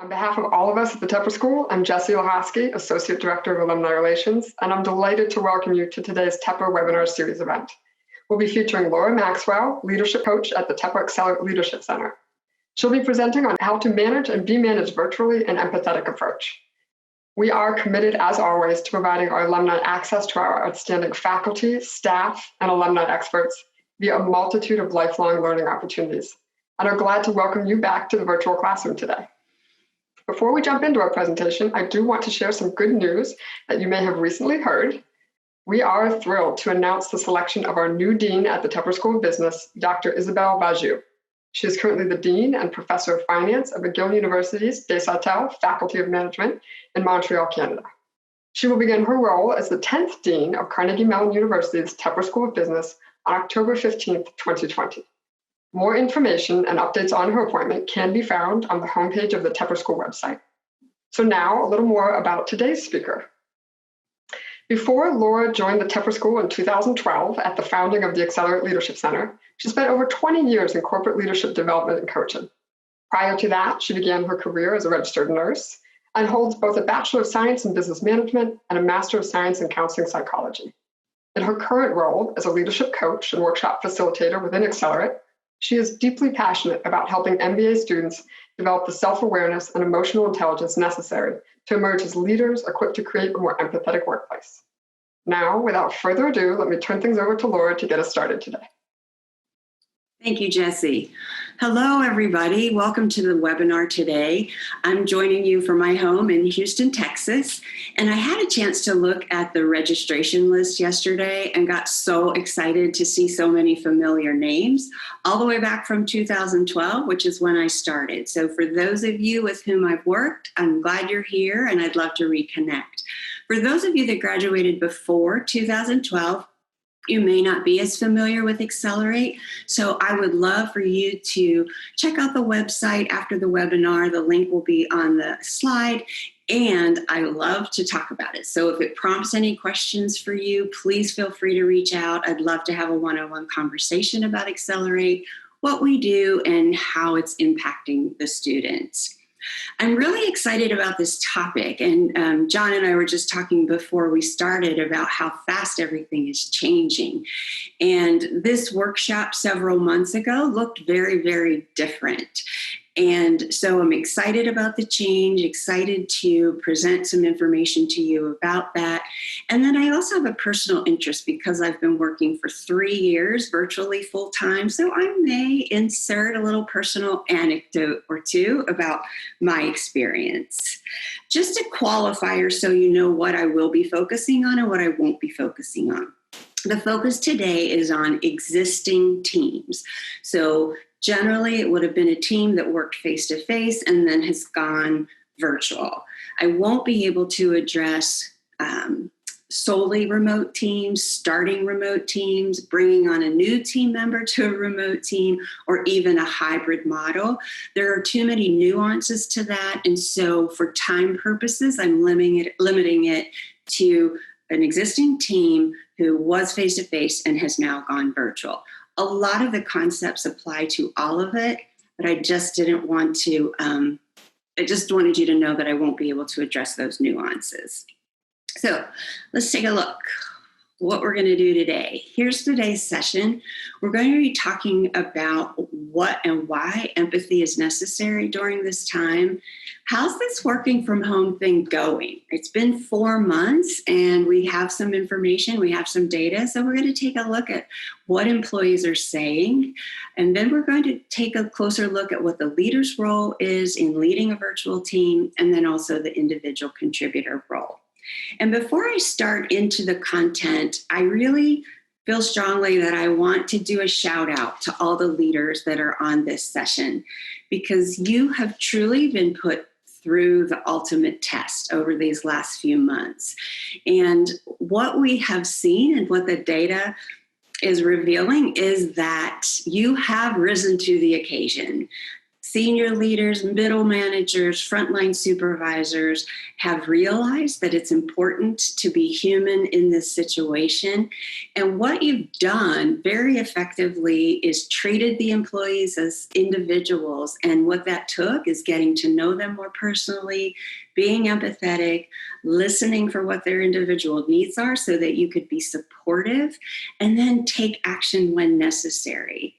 On behalf of all of us at the Tepper School, I'm Jessie Lahosky, Associate Director of Alumni Relations, and I'm delighted to welcome you to today's Tepper Webinar Series event. We'll be featuring Laura Maxwell, Leadership Coach at the Tepper Accelerate Leadership Center. She'll be presenting on how to manage and be managed virtually an empathetic approach. We are committed, as always, to providing our alumni access to our outstanding faculty, staff, and alumni experts via a multitude of lifelong learning opportunities, and are glad to welcome you back to the virtual classroom today. Before we jump into our presentation, I do want to share some good news that you may have recently heard. We are thrilled to announce the selection of our new dean at the Tepper School of Business, Dr. Isabelle Bajou. She is currently the Dean and Professor of Finance of McGill University's Desautels Faculty of Management in Montreal, Canada. She will begin her role as the 10th Dean of Carnegie Mellon University's Tepper School of Business on October 15th, 2020. More information and updates on her appointment can be found on the homepage of the Tepper School website. So now a little more about today's speaker. Before Laura joined the Tepper School in 2012 at the founding of the Accelerate Leadership Center, she spent over 20 years in corporate leadership development and coaching. Prior to that, she began her career as a registered nurse and holds both a Bachelor of Science in Business Management and a Master of Science in Counseling Psychology. In her current role as a leadership coach and workshop facilitator within Accelerate, she is deeply passionate about helping MBA students develop the self-awareness and emotional intelligence necessary to emerge as leaders equipped to create a more empathetic workplace. Now, without further ado, let me turn things over to Laura to get us started today. Thank you, Jessie. Hello, everybody. Welcome to the webinar today. I'm joining you from my home in Houston, Texas, and I had a chance to look at the registration list yesterday and got so excited to see so many familiar names, all the way back from 2012, which is when I started. So for those of you with whom I've worked, I'm glad you're here and I'd love to reconnect. For those of you that graduated before 2012, you may not be as familiar with Accelerate, so I would love for you to check out the website after the webinar. The link will be on the slide, and I love to talk about it. So if it prompts any questions for you, please feel free to reach out. I'd love to have a one-on-one conversation about Accelerate, what we do, and how it's impacting the students. I'm really excited about this topic, and John and I were just talking before we started about how fast everything is changing. And this workshop several months ago looked very, very different. And so I'm excited about the change, excited to present some information to you about that. And then I also have a personal interest because I've been working for 3 years virtually full time. So I may insert a little personal anecdote or two about my experience. Just a qualifier so you know what I will be focusing on and what I won't be focusing on. The focus today is on existing teams. So generally, it would have been a team that worked face-to-face and then has gone virtual. I won't be able to address solely remote teams, starting remote teams, bringing on a new team member to a remote team, or even a hybrid model. There are too many nuances to that, and so for time purposes, I'm limiting it to an existing team who was face-to-face and has now gone virtual. A lot of the concepts apply to all of it, but I just didn't want to, I just wanted you to know that I won't be able to address those nuances. So let's take a look what we're going to do today. Here's today's session. We're going to be talking about what and why empathy is necessary during this time. How's this working from home thing going? It's been 4 months and we have some information, we have some data. So we're going to take a look at what employees are saying. And then we're going to take a closer look at what the leader's role is in leading a virtual team, and then also the individual contributor role. And before I start into the content, I really feel strongly that I want to do a shout out to all the leaders that are on this session, because you have truly been put through the ultimate test over these last few months. And what we have seen and what the data is revealing is that you have risen to the occasion. senior leaders, middle managers, frontline supervisors have realized that it's important to be human in this situation. And what you've done very effectively is treated the employees as individuals. And what that took is getting to know them more personally, being empathetic, listening for what their individual needs are so that you could be supportive, and then take action when necessary.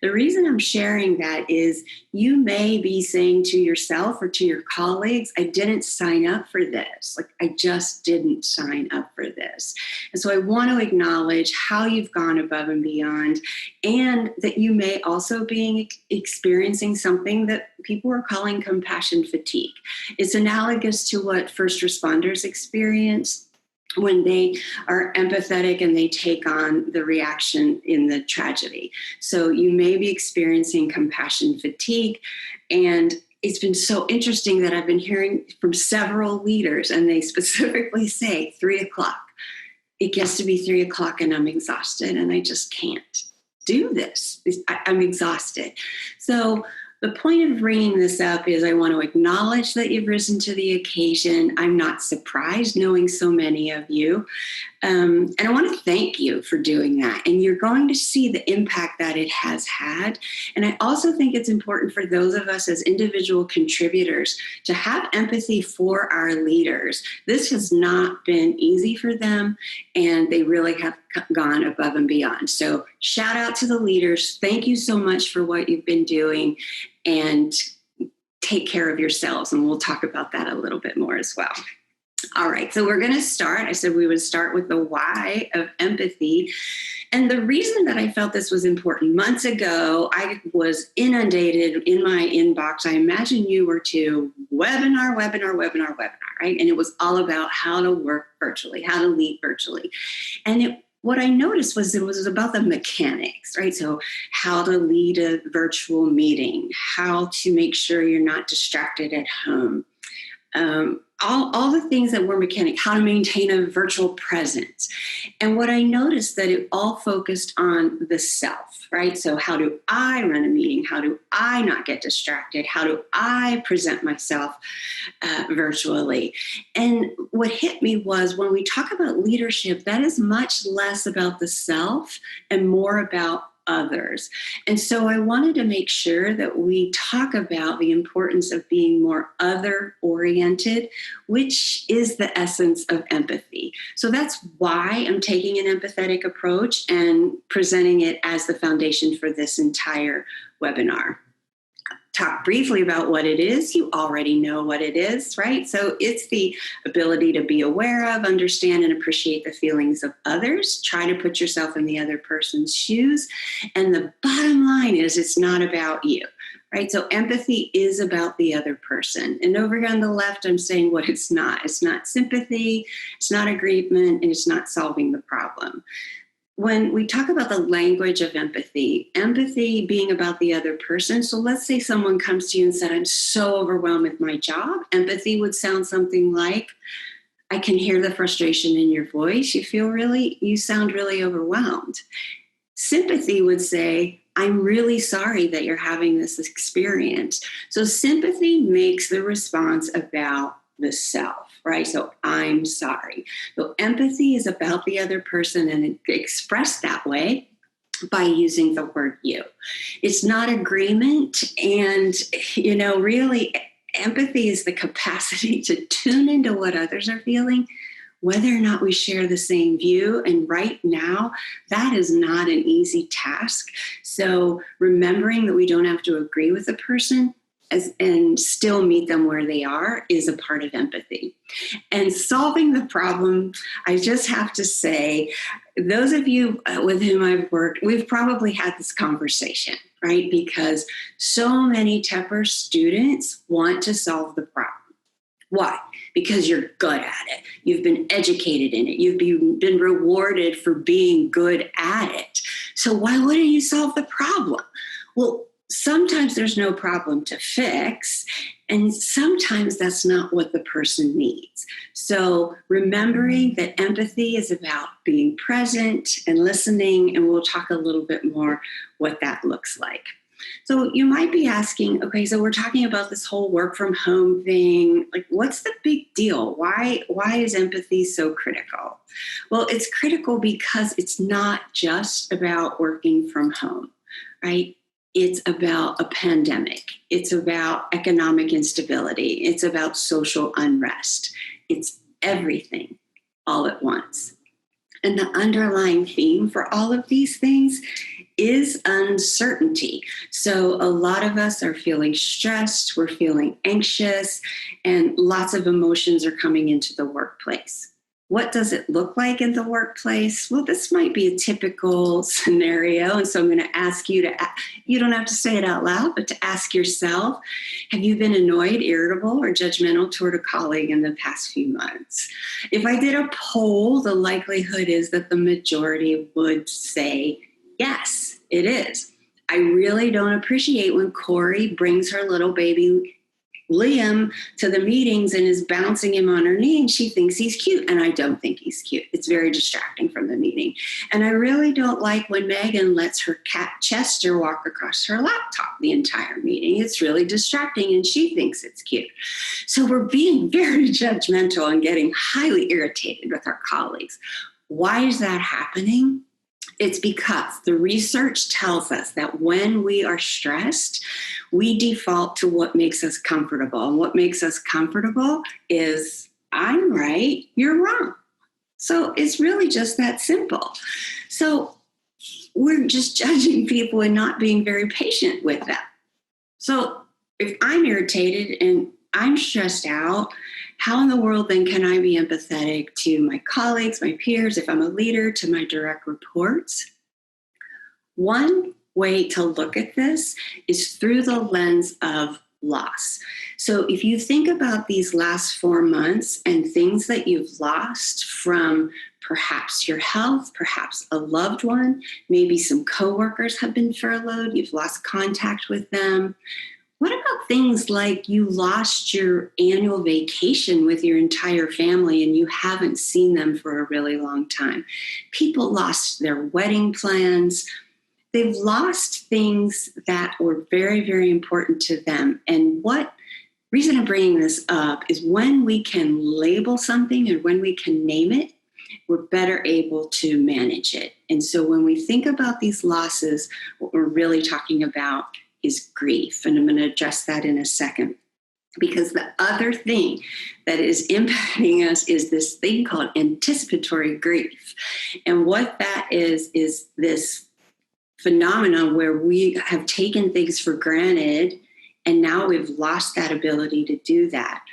The reason I'm sharing that is you may be saying to yourself or to your colleagues, I didn't sign up for this. Like, I just didn't sign up for this. And so I want to acknowledge how you've gone above and beyond, and that you may also be experiencing something that people are calling compassion fatigue. It's analogous to what first responders experience when they are empathetic and they take on the reaction in the tragedy. So you may be experiencing compassion fatigue. And it's been so interesting that I've been hearing from several leaders, and they specifically say 3:00. It gets to be 3:00 and I'm exhausted and I just can't do this. I'm exhausted. So the point of bringing this up is I want to acknowledge that you've risen to the occasion. I'm not surprised knowing so many of you. And I want to thank you for doing that. And you're going to see the impact that it has had. And I also think it's important for those of us as individual contributors to have empathy for our leaders. This has not been easy for them, and they really have gone above and beyond. So shout out to the leaders. Thank you so much for what you've been doing, and take care of yourselves. And we'll talk about that a little bit more as well. All right, so we're going to start. I said we would start with the why of empathy. And the reason that I felt this was important, months ago, I was inundated in my inbox. I imagine you were too. Webinar, right? And it was all about how to work virtually, how to lead virtually. And what I noticed was it was about the mechanics, right? So how to lead a virtual meeting, how to make sure you're not distracted at home. All the things that were mechanic, how to maintain a virtual presence. And what I noticed that it all focused on the self, right? So how do I run a meeting? How do I not get distracted? How do I present myself virtually? And what hit me was when we talk about leadership, that is much less about the self and more about others. And so I wanted to make sure that we talk about the importance of being more other-oriented, which is the essence of empathy. So that's why I'm taking an empathetic approach and presenting it as the foundation for this entire webinar. Talk briefly about what it is. You already know what it is, right? So it's the ability to be aware of, understand, and appreciate the feelings of others. Try to put yourself in the other person's shoes. And the bottom line is it's not about you, right? So empathy is about the other person. And over here on the left, I'm saying what it's not. It's not sympathy, it's not agreement, and it's not solving the problem. When we talk about the language of empathy being about the other person. So let's say someone comes to you and said, I'm so overwhelmed with my job. Empathy would sound something like, I can hear the frustration in your voice. You sound really overwhelmed. Sympathy would say, I'm really sorry that you're having this experience. So sympathy makes the response about the self, right? So I'm sorry. So empathy is about the other person, and it's expressed that way by using the word you. It's not agreement. And, really empathy is the capacity to tune into what others are feeling, whether or not we share the same view. And right now, that is not an easy task. So remembering that we don't have to agree with a person and still meet them where they are is a part of empathy. And solving the problem, I just have to say, those of you with whom I've worked, we've probably had this conversation, right? Because so many Tepper students want to solve the problem. Why? Because you're good at it. You've been educated in it. You've been rewarded for being good at it. So why wouldn't you solve the problem? Well, sometimes there's no problem to fix, and sometimes that's not what the person needs. So remembering that empathy is about being present and listening, and we'll talk a little bit more what that looks like. So you might be asking, okay, so we're talking about this whole work from home thing. Like, what's the big deal? Why is empathy so critical? Well, it's critical because it's not just about working from home, right? It's about a pandemic. It's about economic instability. It's about social unrest. It's everything all at once. And the underlying theme for all of these things is uncertainty. So a lot of us are feeling stressed, we're feeling anxious, and lots of emotions are coming into the workplace. What does it look like in the workplace? Well, this might be a typical scenario. And so I'm going to ask you to, you don't have to say it out loud, but to ask yourself, have you been annoyed, irritable, or judgmental toward a colleague in the past few months? If I did a poll, the likelihood is that the majority would say, yes, it is. I really don't appreciate when Corey brings her little baby Liam to the meetings and is bouncing him on her knee and she thinks he's cute. And I don't think he's cute. It's very distracting from the meeting. And I really don't like when Megan lets her cat Chester walk across her laptop the entire meeting. It's really distracting and she thinks it's cute. So we're being very judgmental and getting highly irritated with our colleagues. Why is that happening? It's because the research tells us that when we are stressed, we default to what makes us comfortable. And what makes us comfortable is, I'm right, you're wrong. So it's really just that simple. So we're just judging people and not being very patient with them. So if I'm irritated and I'm stressed out, how in the world then can I be empathetic to my colleagues, my peers, if I'm a leader, to my direct reports? One way to look at this is through the lens of loss. So if you think about these last 4 months and things that you've lost from perhaps your health, perhaps a loved one, maybe some coworkers have been furloughed, you've lost contact with them. What about things like you lost your annual vacation with your entire family and you haven't seen them for a really long time? People lost their wedding plans. They've lost things that were very, very important to them. And what reason I'm bringing this up is when we can label something and when we can name it, we're better able to manage it. And so when we think about these losses, what we're really talking about is grief. And I'm going to address that in a second. Because the other thing that is impacting us is this thing called anticipatory grief. And what that is this phenomenon where we have taken things for granted and now we've lost that ability to do that.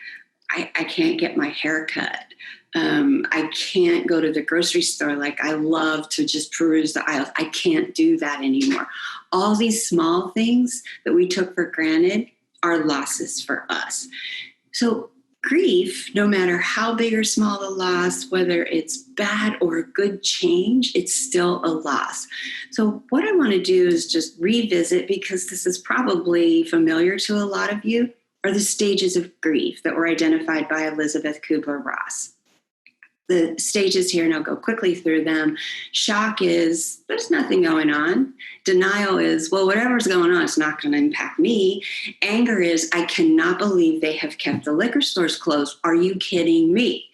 I can't get my hair cut. I can't go to the grocery store like I love to just peruse the aisles. I can't do that anymore. All these small things that we took for granted are losses for us. So grief, no matter how big or small the loss, whether it's bad or a good change, it's still a loss. So what I want to do is just revisit, because this is probably familiar to a lot of you, are the stages of grief that were identified by Elizabeth Kubler-Ross. The stages here, and I'll go quickly through them. Shock is, there's nothing going on. Denial is, well, whatever's going on, it's not going to impact me. Anger is, I cannot believe they have kept the liquor stores closed. Are you kidding me?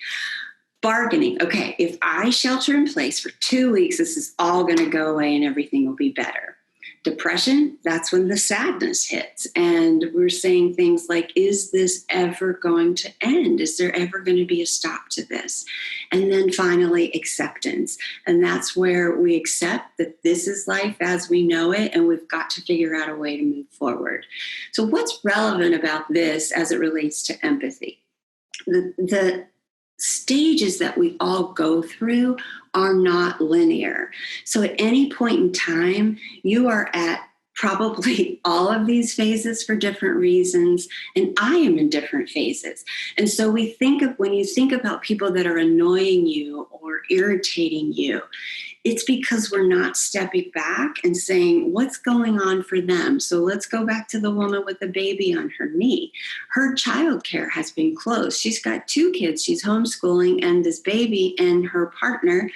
Bargaining. Okay, if I shelter in place for 2 weeks, this is all going to go away and everything will be better. Depression, that's when the sadness hits. And we're saying things like, is this ever going to end? Is there ever going to be a stop to this? And then finally, acceptance. And that's where we accept that this is life as we know it, and we've got to figure out a way to move forward. So what's relevant about this as it relates to empathy? The stages that we all go through are not linear. So at any point in time, you are at probably all of these phases for different reasons, and I am in different phases. And so when you think about people that are annoying you or irritating you, it's because we're not stepping back and saying, what's going on for them? So let's go back to the woman with the baby on her knee. Her childcare has been closed. She's got 2 kids. She's homeschooling, and this baby and her partner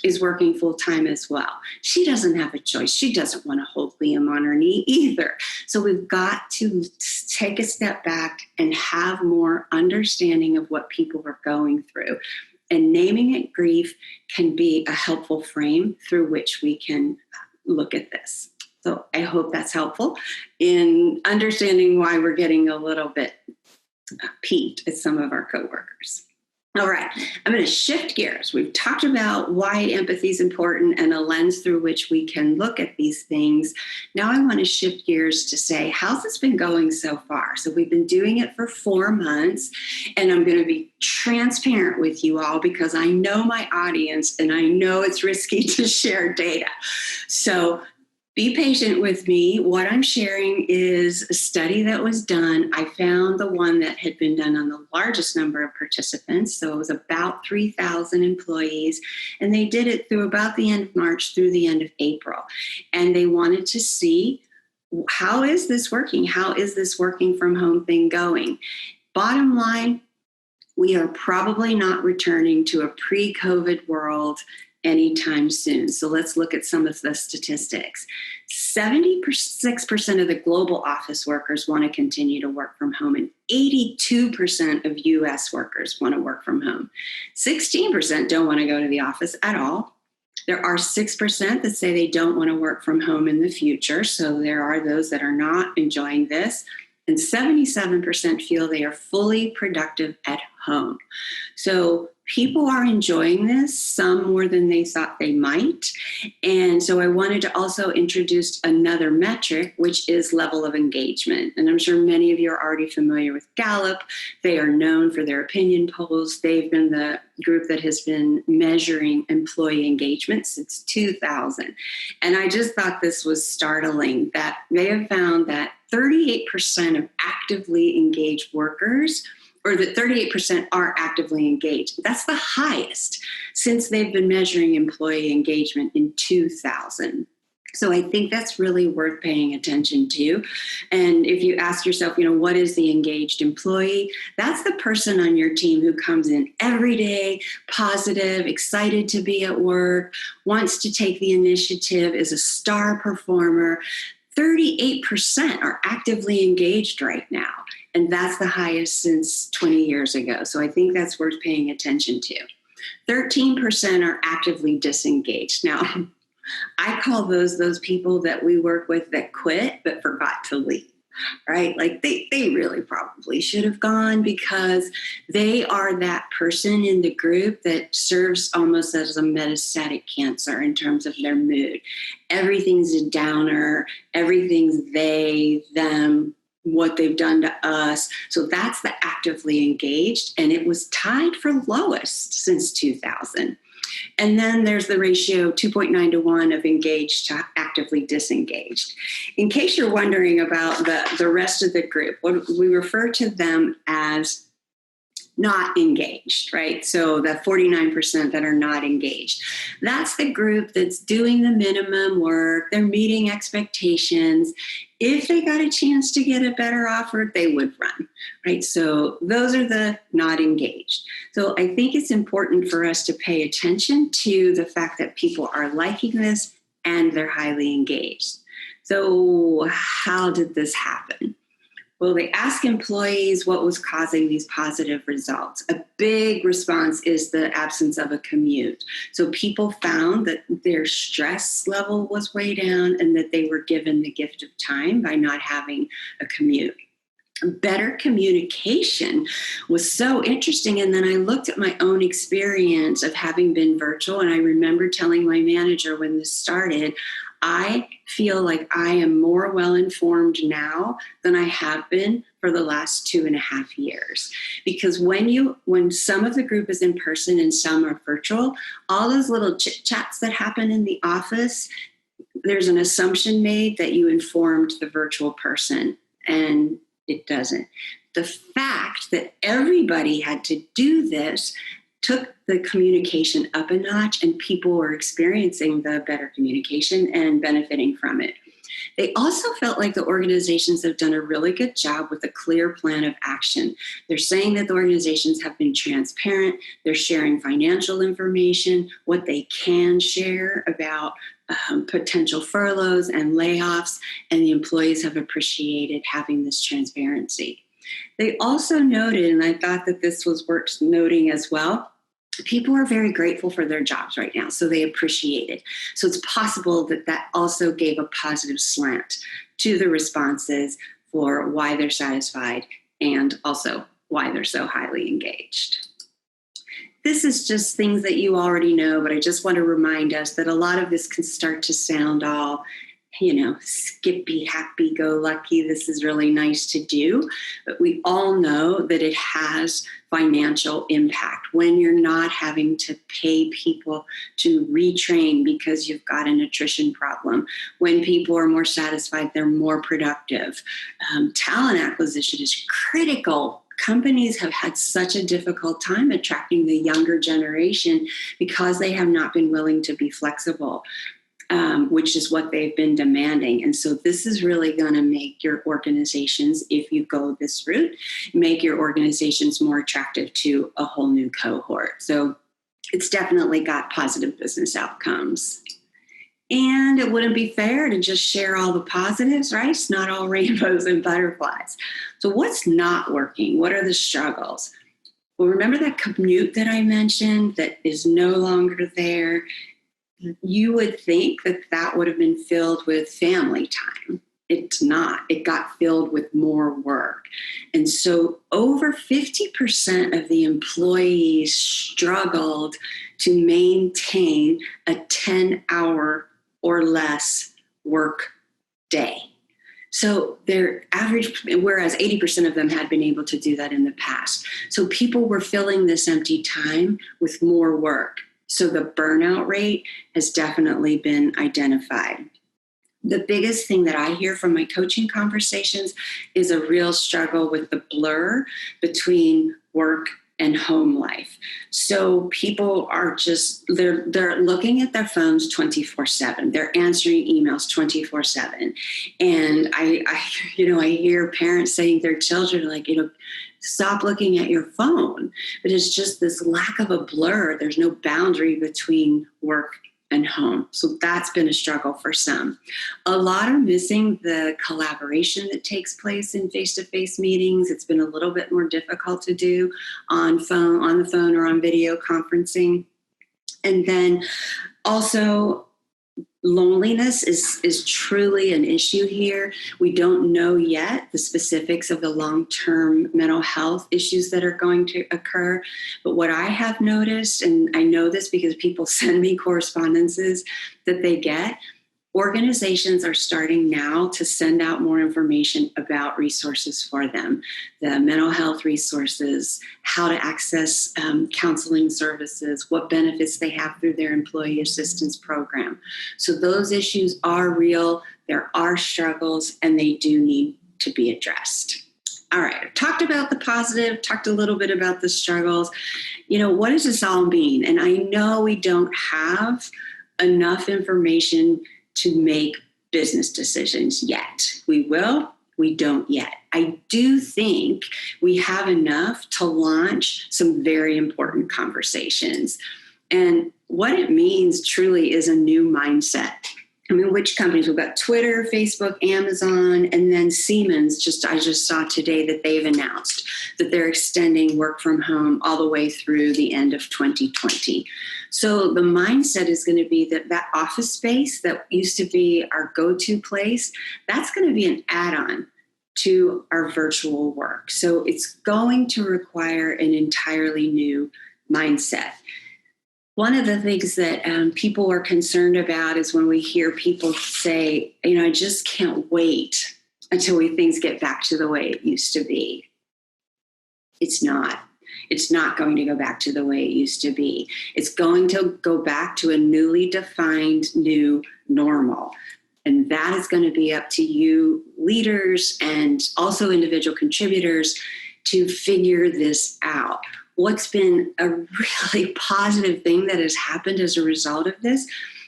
is working full time as well. She doesn't have a choice. She doesn't want to hold Liam on her knee either. So we've got to take a step back and have more understanding of what people are going through. And naming it grief can be a helpful frame through which we can look at this. So I hope that's helpful in understanding why we're getting a little bit peeved at some of our coworkers. All right, I'm going to shift gears. We've talked about why empathy is important and a lens through which we can look at these things. Now I want to shift gears to say, how's this been going so far? So we've been doing it for 4 months, and I'm going to be transparent with you all because I know my audience and I know it's risky to share data. So be patient with me. What I'm sharing is a study that was done. I found the one that had been done on the largest number of participants. So it was about 3,000 employees. And they did it through about the end of March through the end of April. And they wanted to see, how is this working? How is this working from home thing going? Bottom line, we are probably not returning to a pre-COVID world anytime soon. So let's look at some of the statistics. 76% of the global office workers want to continue to work from home, and 82% of US workers want to work from home. 16% don't want to go to the office at all. There are 6% that say they don't want to work from home in the future. So there are those that are not enjoying this. And 77% feel they are fully productive at home. So people are enjoying this, some more than they thought they might. And so I wanted to also introduce another metric, which is level of engagement. And I'm sure many of you are already familiar with Gallup. They are known for their opinion polls. They've been the group that has been measuring employee engagement since 2000. And I just thought this was startling that they have found that 38% of actively engaged workers, or that 38% are actively engaged. That's the highest since they've been measuring employee engagement in 2000. So I think that's really worth paying attention to. And if you ask yourself, what is the engaged employee? That's the person on your team who comes in every day, positive, excited to be at work, wants to take the initiative, is a star performer. 38% are actively engaged right now. And that's the highest since 20 years ago. So I think that's worth paying attention to. 13% are actively disengaged. Now, I call those people that we work with that quit but forgot to leave, right? Like they really probably should have gone because they are that person in the group that serves almost as a metastatic cancer in terms of their mood. Everything's a downer. Everything's they, them, what they've done to us. So that's the actively engaged. And it was tied for lowest since 2000. And then there's the ratio 2.9 to 1 of engaged to actively disengaged. In case you're wondering about the rest of the group, what we refer to them as not engaged, right? So the 49% that are not engaged. That's the group that's doing the minimum work. They're meeting expectations. If they got a chance to get a better offer, they would run, right? So those are the not engaged. So I think it's important for us to pay attention to the fact that people are liking this and they're highly engaged. So how did this happen? Well, they ask employees what was causing these positive results. A big response is the absence of a commute. So people found that their stress level was way down and that they were given the gift of time by not having a commute. Better communication was so interesting. And then I looked at my own experience of having been virtual. And I remember telling my manager when this started, I feel like I am more well-informed now than I have been for the last 2.5 years. Because when some of the group is in person and some are virtual, all those little chit-chats that happen in the office, there's an assumption made that you informed the virtual person, and it doesn't. The fact that everybody had to do this took the communication up a notch, and people were experiencing the better communication and benefiting from it. They also felt like the organizations have done a really good job with a clear plan of action. They're saying that the organizations have been transparent. They're sharing financial information, what they can share about potential furloughs and layoffs, and the employees have appreciated having this transparency. They also noted, and I thought that this was worth noting as well, people are very grateful for their jobs right now, so they appreciate it. So it's possible that that also gave a positive slant to the responses for why they're satisfied and also why they're so highly engaged. This is just things that you already know, but I just want to remind us that a lot of this can start to sound all, skippy, happy-go-lucky. This is really nice to do, but we all know that it has financial impact when you're not having to pay people to retrain because you've got a nutrition problem. When people are more satisfied, they're more productive. Talent acquisition is critical. Companies have had such a difficult time attracting the younger generation because they have not been willing to be flexible, which is what they've been demanding. And so this is really going to make your organizations, if you go this route, make your organizations more attractive to a whole new cohort. So it's definitely got positive business outcomes. And it wouldn't be fair to just share all the positives, right? It's not all rainbows and butterflies. So what's not working? What are the struggles? Well, remember that commute that I mentioned that is no longer there? You would think that that would have been filled with family time. It's not. It got filled with more work. And so over 50% of the employees struggled to maintain a 10-hour or less work day. So their average, whereas 80% of them had been able to do that in the past. So people were filling this empty time with more work. So the burnout rate has definitely been identified. The biggest thing that I hear from my coaching conversations is a real struggle with the blur between work and home life. So people are just, they're looking at their phones 24/7. They're answering emails 24/7. And I hear parents saying their children, stop looking at your phone. But it's just this lack of a blur. There's no boundary between work and home. So that's been a struggle for some. A lot are missing the collaboration that takes place in face-to-face meetings. It's been a little bit more difficult to do on the phone or on video conferencing. And then also loneliness is truly an issue here. We don't know yet the specifics of the long-term mental health issues that are going to occur. But what I have noticed, and I know this because people send me correspondences that they get, organizations are starting now to send out more information about resources for them, the mental health resources, how to access counseling services, what benefits they have through their employee assistance program. So those issues are real, there are struggles, and they do need to be addressed. All right, I've talked about the positive, talked a little bit about the struggles. What does this all mean? And I know we don't have enough information to make business decisions yet. We will, we don't yet. I do think we have enough to launch some very important conversations. And what it means truly is a new mindset. Which companies? We've got Twitter, Facebook, Amazon, and then Siemens. I just saw today that they've announced that they're extending work from home all the way through the end of 2020. So the mindset is going to be that office space that used to be our go-to place, that's going to be an add-on to our virtual work. So it's going to require an entirely new mindset. One of the things that people are concerned about is when we hear people say, I just can't wait until things get back to the way it used to be. It's not. It's not going to go back to the way it used to be. It's going to go back to a newly defined new normal. And that is going to be up to you leaders and also individual contributors to figure this out. What's been a really positive thing that has happened as a result of this,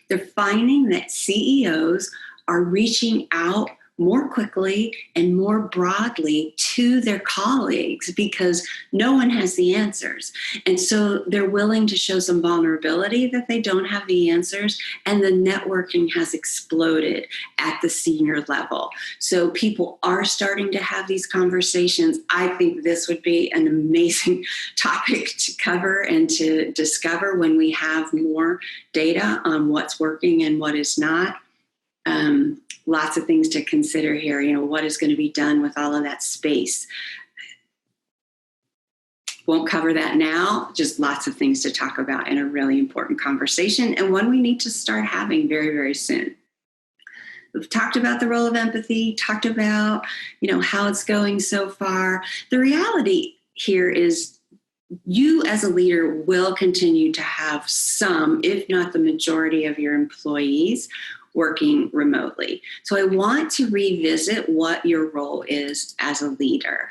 they're finding that CEOs are reaching out more quickly and more broadly to their colleagues because no one has the answers. And so they're willing to show some vulnerability that they don't have the answers, and the networking has exploded at the senior level. So people are starting to have these conversations. I think this would be an amazing topic to cover and to discover when we have more data on what's working and what is not. Lots of things to consider here. What is going to be done with all of that space? Won't cover that now, just lots of things to talk about in a really important conversation, and one we need to start having very, very soon. We've talked about the role of empathy, talked about, how it's going so far. The reality here is you as a leader will continue to have some, if not the majority of your employees working remotely. So I want to revisit what your role is as a leader.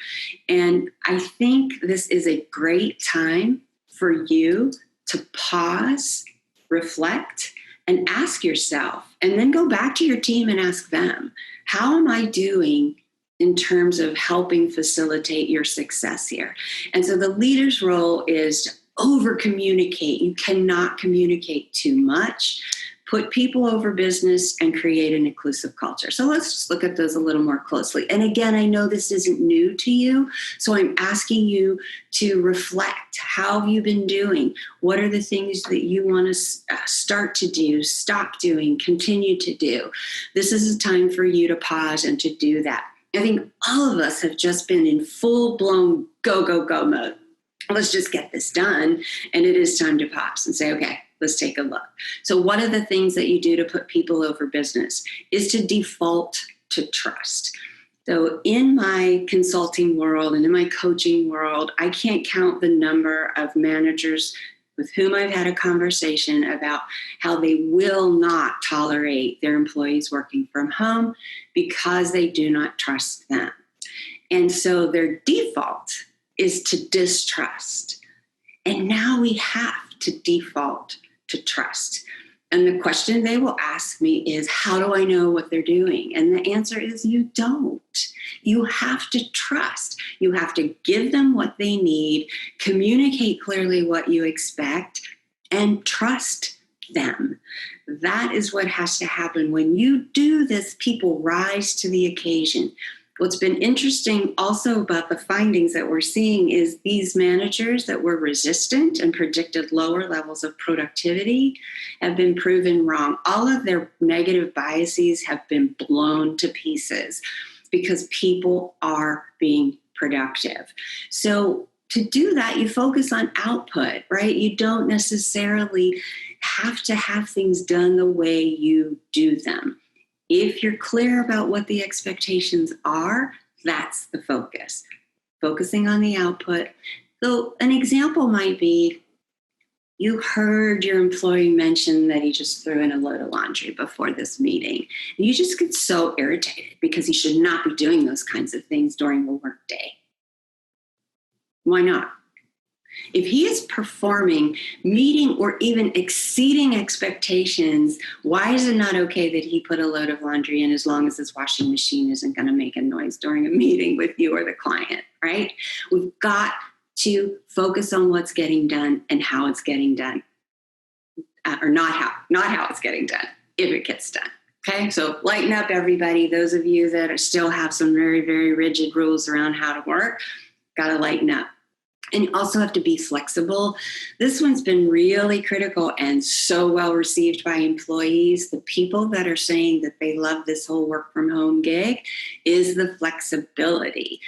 And I think this is a great time for you to pause, reflect, and ask yourself, and then go back to your team and ask them, how am I doing in terms of helping facilitate your success here? And so the leader's role is to over communicate. You cannot communicate too much. Put people over business and create an inclusive culture. So let's just look at those a little more closely. And again, I know this isn't new to you, so I'm asking you to reflect. How have you been doing? What are the things that you want to start to do, stop doing, continue to do? This is a time for you to pause and to do that. I think all of us have just been in full-blown go, go, go mode. Let's just get this done. And it is time to pause and say, okay, let's take a look. So one of the things that you do to put people over business is to default to trust. So in my consulting world and in my coaching world, I can't count the number of managers with whom I've had a conversation about how they will not tolerate their employees working from home because they do not trust them. And so their default is to distrust. And now we have to default to trust. And the question they will ask me is, how do I know what they're doing? And the answer is, you don't. You have to trust. You have to give them what they need, communicate clearly what you expect, and trust them. That is what has to happen. When you do this, people rise to the occasion. What's been interesting also about the findings that we're seeing is these managers that were resistant and predicted lower levels of productivity have been proven wrong. All of their negative biases have been blown to pieces because people are being productive. So to do that, you focus on output, right? You don't necessarily have to have things done the way you do them. If you're clear about what the expectations are, that's the focus. Focusing on the output. So an example might be, you heard your employee mention that he just threw in a load of laundry before this meeting. And you just get so irritated because he should not be doing those kinds of things during the workday. Why not? If he is performing, meeting, or even exceeding expectations, why is it not okay that he put a load of laundry in as long as his washing machine isn't going to make a noise during a meeting with you or the client, right? We've got to focus on what's getting done and how it's getting done. Or not how it's getting done, if it gets done. Okay, so lighten up, everybody. Those of you that still have some very, very rigid rules around how to work, got to lighten up. And you also have to be flexible. This one's been really critical and so well received by employees. The people that are saying that they love this whole work from home gig is the flexibility.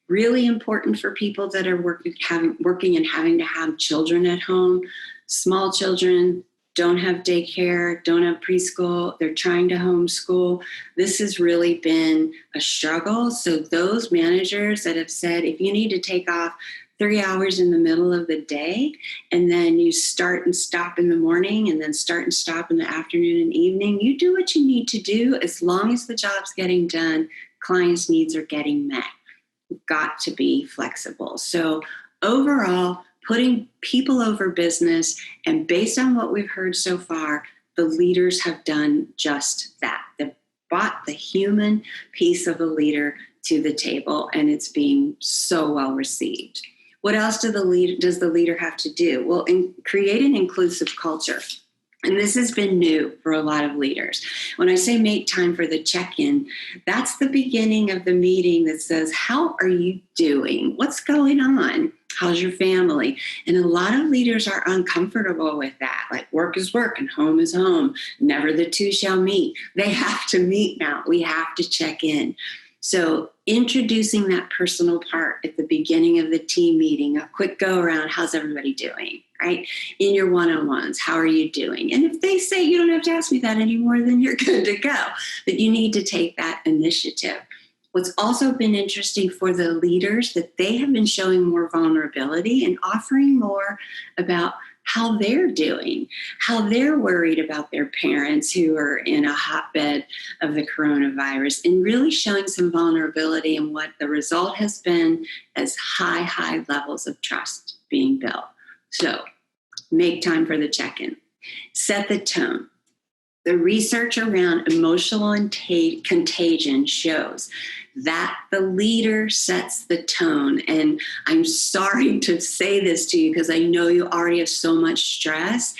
Really important for people that are working and having to have children at home, small children, don't have daycare, don't have preschool, they're trying to homeschool. This has really been a struggle. So those managers that have said, if you need to take off 3 hours in the middle of the day, and then you start and stop in the morning, and then start and stop in the afternoon and evening, you do what you need to do as long as the job's getting done, clients' needs are getting met. You've got to be flexible. So overall, putting people over business, and based on what we've heard so far, the leaders have done just that. The brought the human piece of a leader to the table, and it's being so well received. What else does the leader have to do? Well, create an inclusive culture. And this has been new for a lot of leaders. When I say make time for the check-in, that's the beginning of the meeting that says, how are you doing? What's going on? How's your family? And a lot of leaders are uncomfortable with that. Like, work is work and home is home. Never the two shall meet. They have to meet now. We have to check in. So introducing that personal part at the beginning of the team meeting, a quick go around, how's everybody doing, right? In your one-on-ones, how are you doing? And if they say you don't have to ask me that anymore, then you're good to go. But you need to take that initiative. What's also been interesting for the leaders that they have been showing more vulnerability and offering more about how they're doing, how they're worried about their parents who are in a hotbed of the coronavirus, and really showing some vulnerability. And what the result has been as high levels of trust being built. So make time for the check-in. Set the tone. The research around emotional contagion shows that the leader sets the tone. And I'm sorry to say this to you because I know you already have so much stress.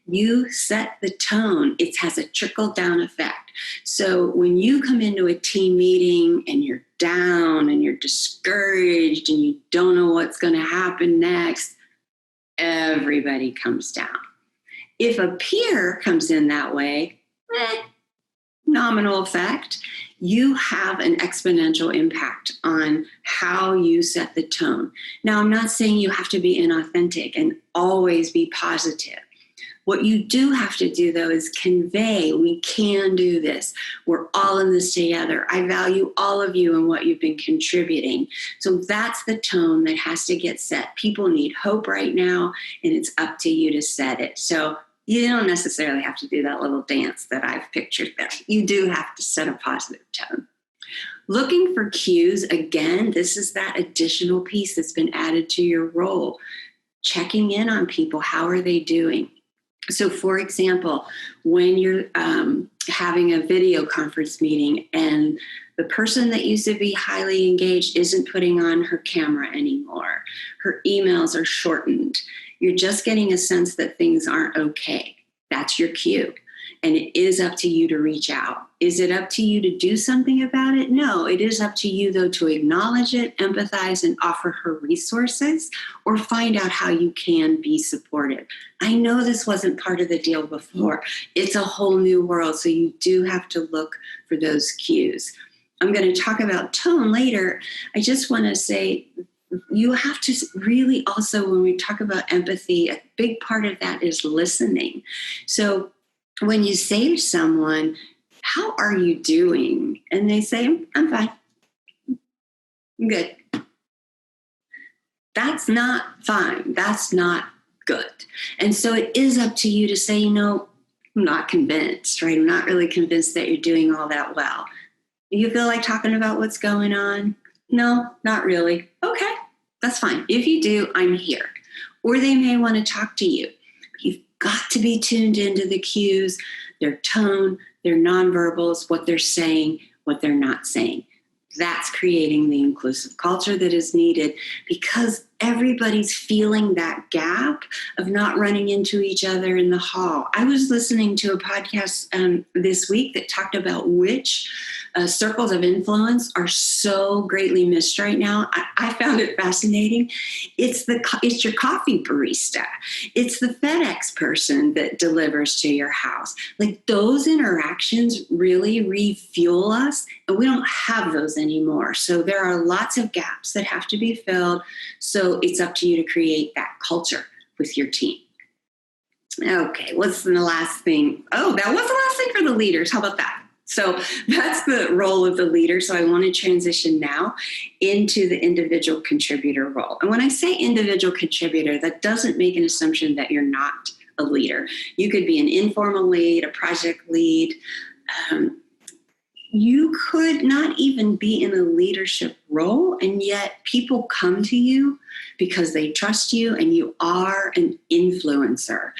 You set the tone. It has a trickle-down effect. So when you come into a team meeting and you're down and you're discouraged and you don't know what's going to happen next, everybody comes down. If a peer comes in that way, nominal effect. You have an exponential impact on how you set the tone. Now, I'm not saying you have to be inauthentic and always be positive. What you do have to do, though, is convey, we can do this. We're all in this together. I value all of you and what you've been contributing. So that's the tone that has to get set. People need hope right now, and it's up to you to set it. So you don't necessarily have to do that little dance that I've pictured there. You do have to set a positive tone. Looking for cues, again, this is that additional piece that's been added to your role. Checking in on people, how are they doing? So, for example, when you're having a video conference meeting and the person that used to be highly engaged isn't putting on her camera anymore, her emails are shortened, you're just getting a sense that things aren't okay. That's your cue. And it is up to you to reach out. Is it up to you to do something about it? No, it is up to you, though, to acknowledge it, empathize, and offer her resources, or find out how you can be supportive. I know this wasn't part of the deal before. It's a whole new world, so you do have to look for those cues. I'm going to talk about tone later. I just want to say, you have to really also, when we talk about empathy, a big part of that is listening. So when you say to someone, how are you doing? And they say, I'm fine. I'm good. That's not fine. That's not good. And so it is up to you to say, I'm not convinced, right? I'm not really convinced that you're doing all that well. You feel like talking about what's going on? No, not really. Okay, that's fine. If you do, I'm here. Or they may want to talk to you. You've got to be tuned into the cues, their tone, their nonverbals, what they're saying, what they're not saying. That's creating the inclusive culture that is needed, because everybody's feeling that gap of not running into each other in the hall. I was listening to a podcast this week that talked about which circles of influence are so greatly missed right now. I found it fascinating. It's your coffee barista. It's the FedEx person that delivers to your house. Like, those interactions really refuel us, and we don't have those anymore. So there are lots of gaps that have to be filled. So it's up to you to create that culture with your team. Okay, what's the last thing? Oh, that was the last thing for the leaders. How about that? So that's the role of the leader. So I want to transition now into the individual contributor role. And when I say individual contributor, that doesn't make an assumption that you're not a leader. You could be an informal lead, a project lead. you could not even be in a leadership role, and yet people come to you because they trust you and you are an influencer.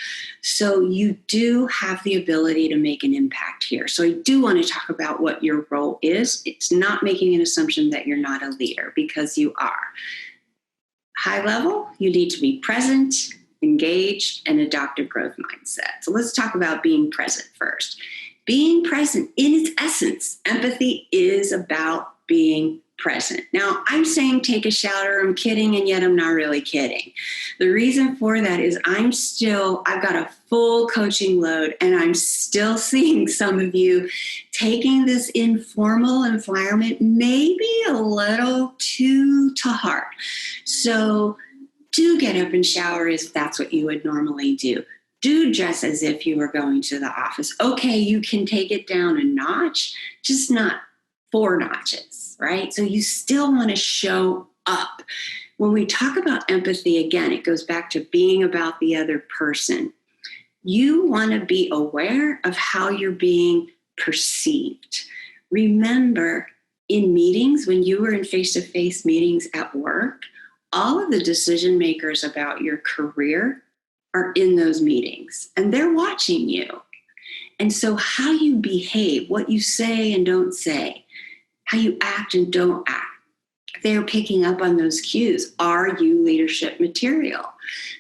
So you do have the ability to make an impact here. So I do want to talk about what your role is. It's not making an assumption that you're not a leader, because you are. High level, you need to be present, engaged, and adopt a growth mindset. So let's talk about being present first. Being present, in its essence, empathy is about being present. Now, I'm saying take a shower, I'm kidding, and yet I'm not really kidding. The reason for that is I've got a full coaching load, and I'm still seeing some of you taking this informal environment maybe a little too to heart. So do get up and shower if that's what you would normally do. Do dress as if you were going to the office. Okay, you can take it down a notch, just not 4 notches, right? So you still want to show up. When we talk about empathy, again, it goes back to being about the other person. You want to be aware of how you're being perceived. Remember, in meetings, when you were in face-to-face meetings at work, all of the decision makers about your career are in those meetings, and they're watching you. And so how you behave, what you say and don't say, how you act and don't act, they're picking up on those cues. Are you leadership material?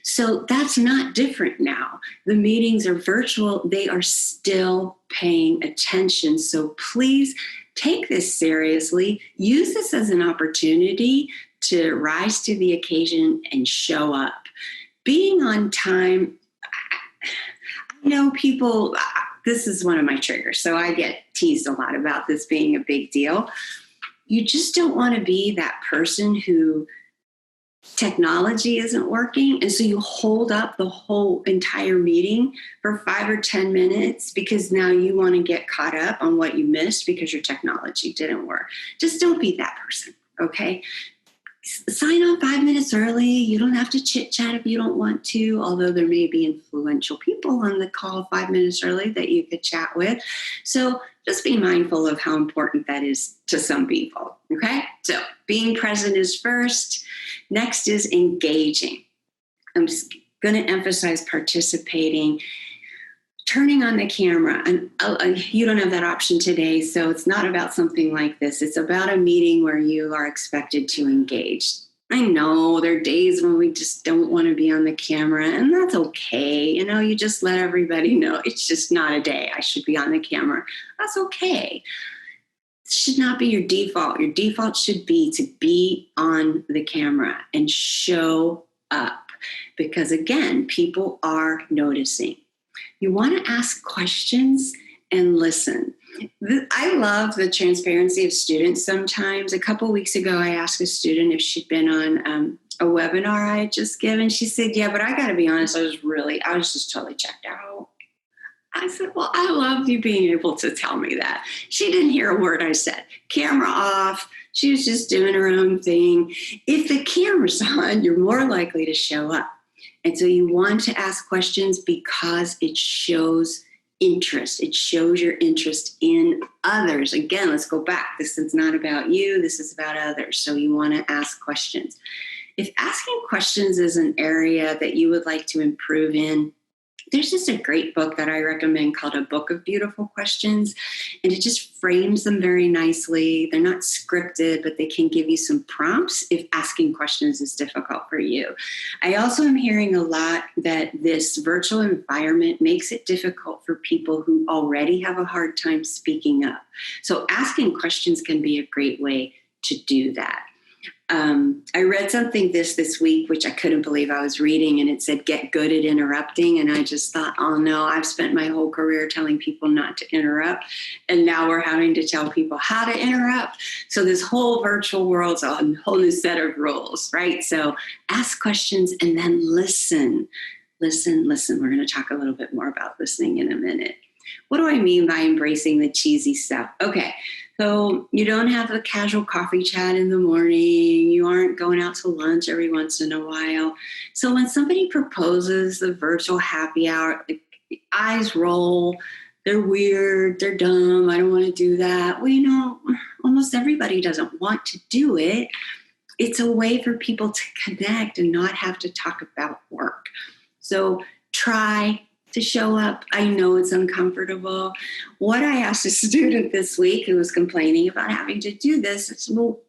So that's not different now. The meetings are virtual. They are still paying attention. So please take this seriously. Use this as an opportunity to rise to the occasion and show up. Being on time, I know people, this is one of my triggers, so I get teased a lot about this being a big deal. You just don't want to be that person who technology isn't working, and so you hold up the whole entire meeting for 5 or 10 minutes because now you want to get caught up on what you missed because your technology didn't work. Just don't be that person, okay? Sign on 5 minutes early. You don't have to chit chat if you don't want to, although there may be influential people on the call 5 minutes early that you could chat with. So just be mindful of how important that is to some people. Okay. So being present is first. Next is engaging. I'm just going to emphasize participating. Turning on the camera, and you don't have that option today, so it's not about something like this. It's about a meeting where you are expected to engage. I know there are days when we just don't want to be on the camera, and that's okay. You just let everybody know it's just not a day I should be on the camera. That's okay. It should not be your default. Your default should be to be on the camera and show up, because again, people are noticing. You want to ask questions and listen. I love the transparency of students sometimes. A couple of weeks ago, I asked a student if she'd been on a webinar I had just given. She said, yeah, but I got to be honest, I was just totally checked out. I said, well, I love you being able to tell me that. She didn't hear a word I said. Camera off. She was just doing her own thing. If the camera's on, you're more likely to show up. And so you want to ask questions because it shows interest. It shows your interest in others. Again, let's go back. This is not about you. This is about others. So you want to ask questions. If asking questions is an area that you would like to improve in, there's just a great book that I recommend called A Book of Beautiful Questions, and it just frames them very nicely. They're not scripted, but they can give you some prompts if asking questions is difficult for you. I also am hearing a lot that this virtual environment makes it difficult for people who already have a hard time speaking up. So asking questions can be a great way to do that. I read something this week, which I couldn't believe I was reading, and it said, get good at interrupting. And I just thought, oh no, I've spent my whole career telling people not to interrupt. And now we're having to tell people how to interrupt. So this whole virtual world's a whole new set of rules, right? So ask questions and then listen. Listen. We're going to talk a little bit more about listening in a minute. What do I mean by embracing the cheesy stuff? Okay. So you don't have a casual coffee chat in the morning. You aren't going out to lunch every once in a while. So when somebody proposes the virtual happy hour, the eyes roll, they're weird, they're dumb, I don't want to do that. Well, almost everybody doesn't want to do it. It's a way for people to connect and not have to talk about work. So try to show up. I know it's uncomfortable. What I asked a student this week who was complaining about having to do this, it's, well,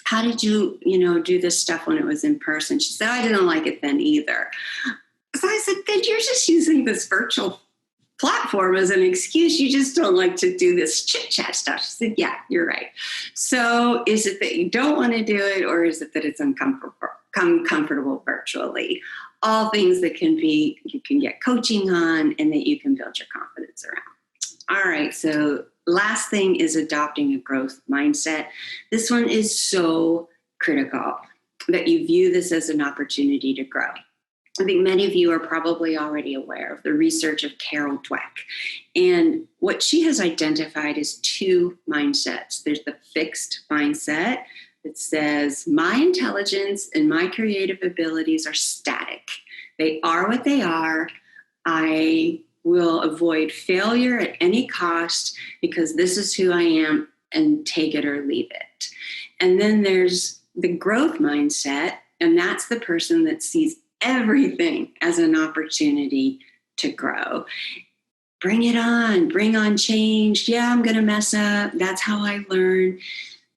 how did you, do this stuff when it was in person? She said, I didn't like it then either. So I said, then you're just using this virtual platform as an excuse. You just don't like to do this chit-chat stuff. She said, yeah, you're right. So is it that you don't want to do it, or is it that it's uncomfortable virtually? All things that you can get coaching on and that you can build your confidence around. All right, so last thing is adopting a growth mindset. This one is so critical that you view this as an opportunity to grow. I think many of you are probably already aware of the research of Carol Dweck. And what she has identified is two mindsets. There's the fixed mindset that says, my intelligence and my creative abilities are static. They are what they are. I will avoid failure at any cost because this is who I am, and take it or leave it. And then there's the growth mindset, and that's the person that sees everything as an opportunity to grow. Bring it on, bring on change. Yeah, I'm going to mess up. That's how I learn.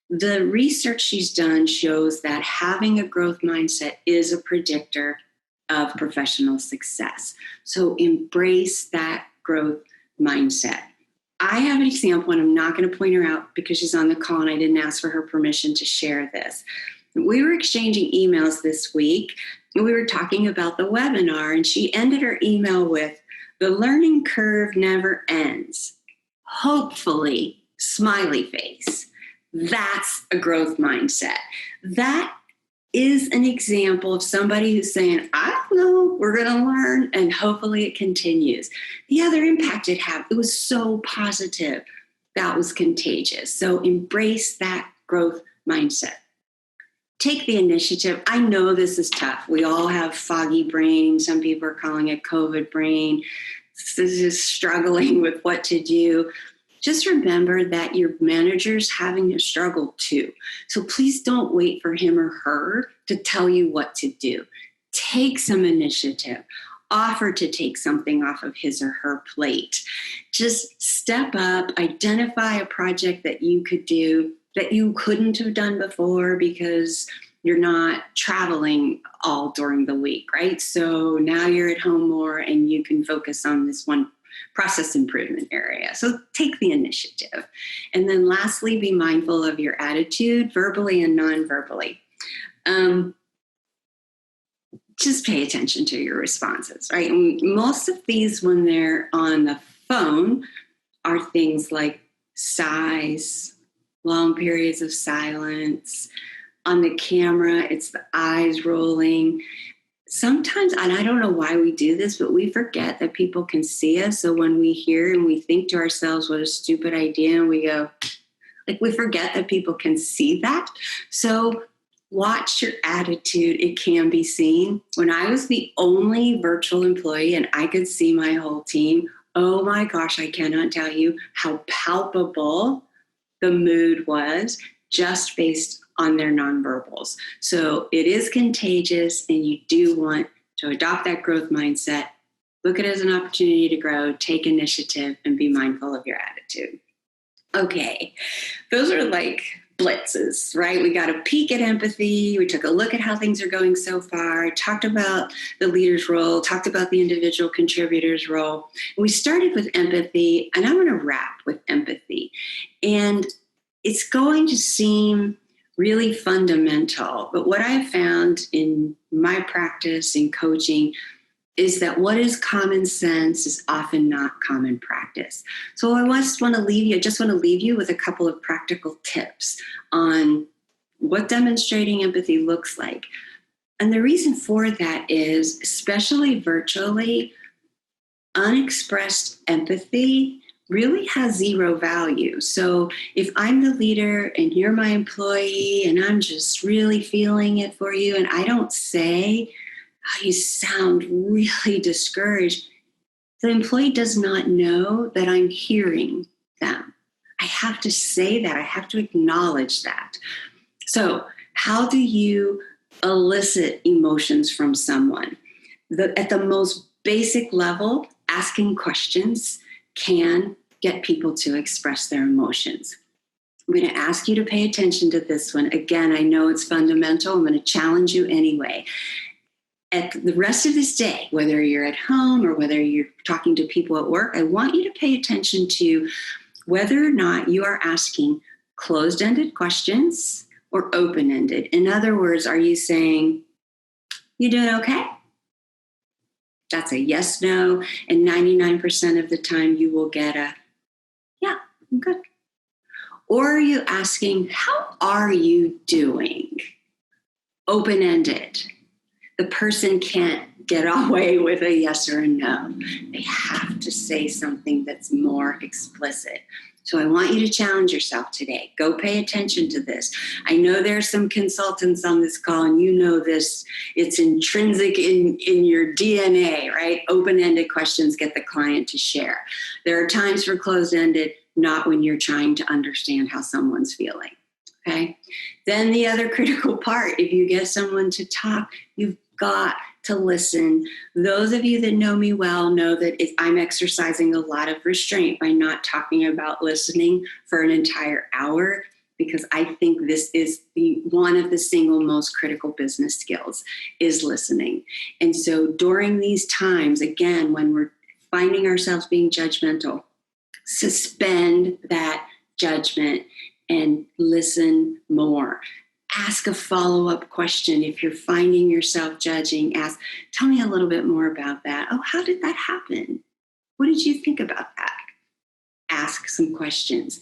The research she's done shows that having a growth mindset is a predictor of professional success. So embrace that growth mindset. I have an example, and I'm not going to point her out because she's on the call and I didn't ask for her permission to share this. We were exchanging emails this week, and we were talking about the webinar, and she ended her email with, the learning curve never ends. Hopefully, smiley face. That's a growth mindset. That is an example of somebody who's saying, I don't know, we're going to learn, and hopefully it continues. The other impact it had, it was so positive. That was contagious. So embrace that growth mindset. Take the initiative. I know this is tough. We all have foggy brain. Some people are calling it COVID brain. This is just struggling with what to do. Just remember that your manager's having a struggle too. So please don't wait for him or her to tell you what to do. Take some initiative. Offer to take something off of his or her plate. Just step up, identify a project that you could do that you couldn't have done before because you're not traveling all during the week, right? So now you're at home more and you can focus on this one process improvement area. So take the initiative. And then lastly, be mindful of your attitude, verbally and non-verbally. Just pay attention to your responses, right? And most of these, when they're on the phone, are things like sighs, long periods of silence. On the camera, it's the eyes rolling. Sometimes, and I don't know why we do this, but we forget that people can see us. So when we hear and we think to ourselves, what a stupid idea, and we go, we forget that people can see that. So watch your attitude. It can be seen. When I was the only virtual employee and I could see my whole team, oh my gosh, I cannot tell you how palpable the mood was just based on their nonverbals. So it is contagious, and you do want to adopt that growth mindset. Look at it as an opportunity to grow, take initiative, and be mindful of your attitude. Okay, those are like blitzes, right? We got a peek at empathy. We took a look at how things are going so far, talked about the leader's role, talked about the individual contributor's role. And we started with empathy, and I'm going to wrap with empathy. And it's going to seem really fundamental, but what I've found in my practice in coaching is that what is common sense is often not common practice. So I just want to leave you with a couple of practical tips on what demonstrating empathy looks like. And the reason for that is, especially virtually, unexpressed empathy really has zero value. So if I'm the leader and you're my employee and I'm just really feeling it for you, and I don't say, oh, you sound really discouraged, the employee does not know that I'm hearing them. I have to say that. I have to acknowledge that. So how do you elicit emotions from someone? At the most basic level, asking questions can get people to express their emotions. I'm going to ask you to pay attention to this one. Again, I know it's fundamental. I'm going to challenge you anyway. At the rest of this day, whether you're at home or whether you're talking to people at work, I want you to pay attention to whether or not you are asking closed-ended questions or open-ended. In other words, are you saying, "You doing okay?" That's a yes, no. And 99% of the time you will get a, "Yeah, I'm good." Or are you asking, "How are you doing?" Open-ended. The person can't get away with a yes or a no. They have to say something that's more explicit. So I want you to challenge yourself today. Go pay attention to this. I know there are some consultants on this call, and you know this. It's intrinsic in your DNA, right? Open-ended questions get the client to share. There are times for closed-ended, not when you're trying to understand how someone's feeling. Okay? Then the other critical part, if you get someone to talk, you've got to listen. Those of you that know me well know that I'm exercising a lot of restraint by not talking about listening for an entire hour, because I think this is one of the single most critical business skills is listening. And so during these times, again, when we're finding ourselves being judgmental, suspend that judgment and listen more. Ask a follow-up question. If you're finding yourself judging, ask, "Tell me a little bit more about that." "Oh, how did that happen? What did you think about that?" Ask some questions.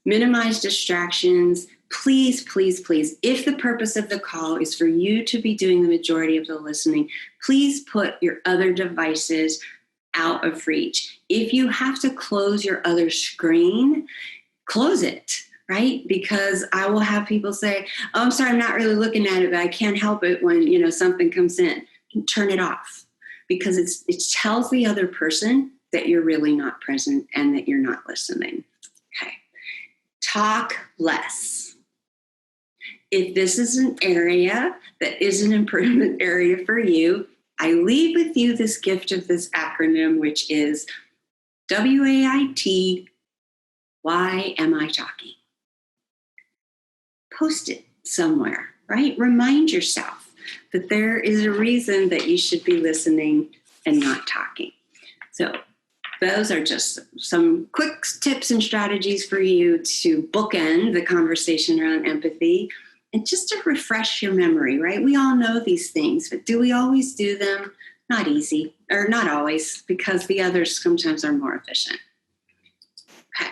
Minimize distractions. Please, please, please, if the purpose of the call is for you to be doing the majority of the listening, please put your other devices out of reach. If you have to close your other screen, close it. Right? Because I will have people say, "Oh, I'm sorry, I'm not really looking at it, but I can't help it when, something comes in." Turn it off, because it tells the other person that you're really not present and that you're not listening. Okay. Talk less. If this is an area that is an improvement area for you, I leave with you this gift of this acronym, which is WAIT. Why am I talking? Post it somewhere, right? Remind yourself that there is a reason that you should be listening and not talking. So those are just some quick tips and strategies for you to bookend the conversation around empathy and just to refresh your memory, right? We all know these things, but do we always do them? Not easy, or not always, because the others sometimes are more efficient. Okay.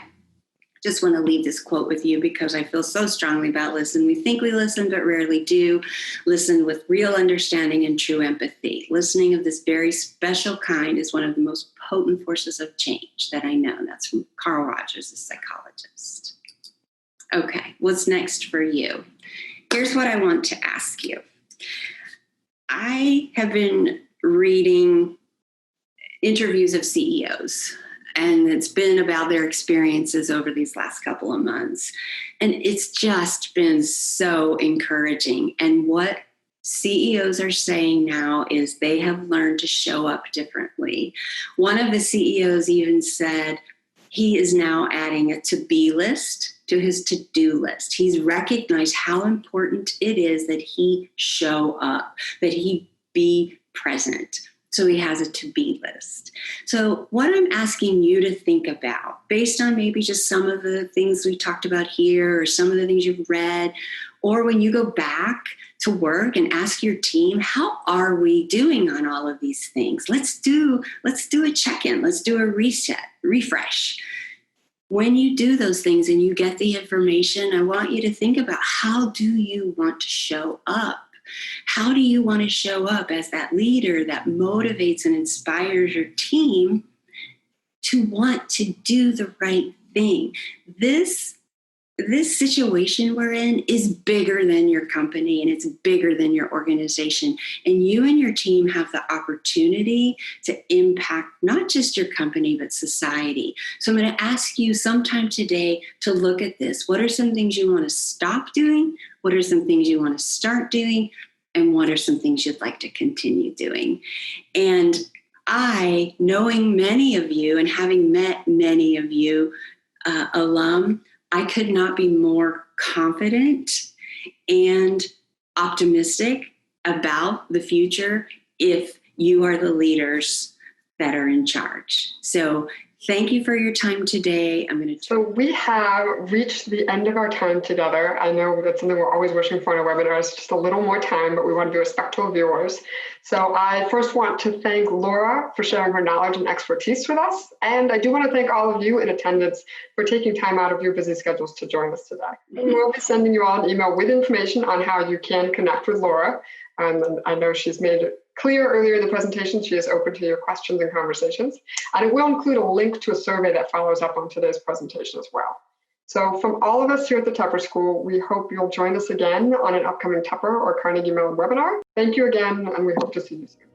Just want to leave this quote with you because I feel so strongly about listen. We think we listen, but rarely do. Listen with real understanding and true empathy. Listening of this very special kind is one of the most potent forces of change that I know. That's from Carl Rogers, a psychologist. Okay, what's next for you? Here's what I want to ask you. I have been reading interviews of CEOs, and it's been about their experiences over these last couple of months. And it's just been so encouraging. And what CEOs are saying now is they have learned to show up differently. One of the CEOs even said he is now adding a to-be list to his to-do list. He's recognized how important it is that he show up, that he be present. So he has a to-be list. So what I'm asking you to think about, based on maybe just some of the things we talked about here, or some of the things you've read, or when you go back to work and ask your team, how are we doing on all of these things? Let's do a check-in. Let's do a refresh. When you do those things and you get the information, I want you to think about, how do you want to show up? How do you want to show up as that leader that motivates and inspires your team to want to do the right thing? This this situation we're in is bigger than your company and it's bigger than your organization. And you and your team have the opportunity to impact not just your company, but society. So I'm going to ask you sometime today to look at this. What are some things you want to stop doing? What are some things you want to start doing? And what are some things you'd like to continue doing? And I, knowing many of you and having met many of you alum, I could not be more confident and optimistic about the future if you are the leaders that are in charge. So thank you for your time today. So we have reached the end of our time together. I know that's something we're always wishing for in our webinars, just a little more time, but we want to be respectful of yours. So I first want to thank Laura for sharing her knowledge and expertise with us. And I do want to thank all of you in attendance for taking time out of your busy schedules to join us today. And we'll be sending you all an email with information on how you can connect with Laura. And I know she's made it clear earlier in the presentation, she is open to your questions and conversations. And it will include a link to a survey that follows up on today's presentation as well. So from all of us here at the Tepper School, we hope you'll join us again on an upcoming Tepper or Carnegie Mellon webinar. Thank you again, and we hope to see you soon.